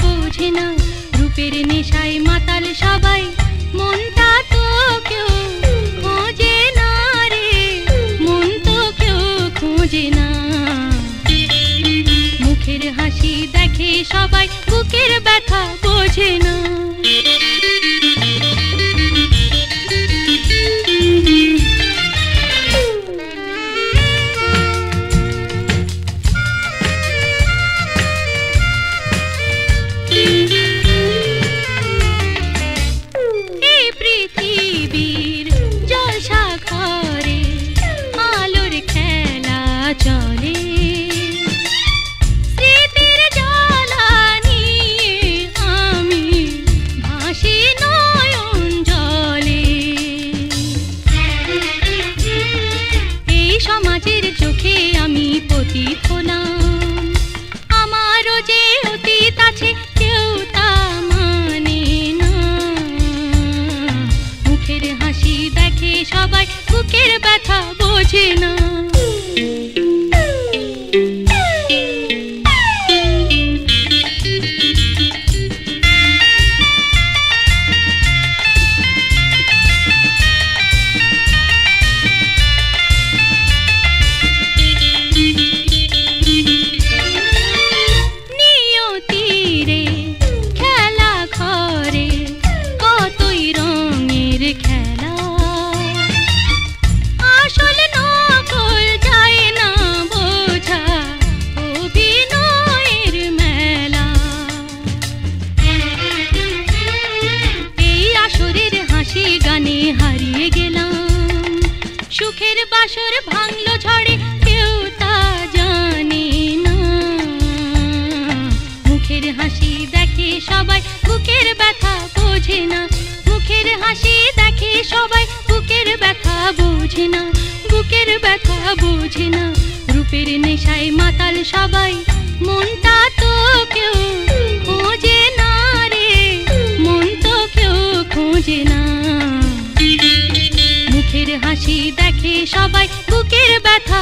বোঝে না, রূপের নেশায় মাতাল সবাই, মনটা তো কেউ খোঁজে না রে, মন তো কেউ খোঁজে না। মুখের হাসি দেখে সবাই, বুকের ব্যথা বোঝে না। সমাজের চোখে আমি পতিত হলাম, আমারও যে অতীত আছে কেউ তা মানে না। মুখের হাসি দেখে সবাই, বুকের ব্যথা বোঝে না। গানে হারিয়ে গেলাম, সুখের বাসর ভাঙলো ঝড়ে কেউ তা জানে না। মুখের হাসি দেখে সবাই, বুকের ব্যথা বোঝে না। মুখের হাসি দেখে সবাই, বুকের ব্যথা বোঝে না, বুকের ব্যথা বোঝে না। রূপের নেশায় মাতাল সবাই, মনটা তো কেউ খোঁজে না রে, মন তো কেউ খোঁজে না। মুখের হাসি দেখে সবাই, বুকের ব্যথা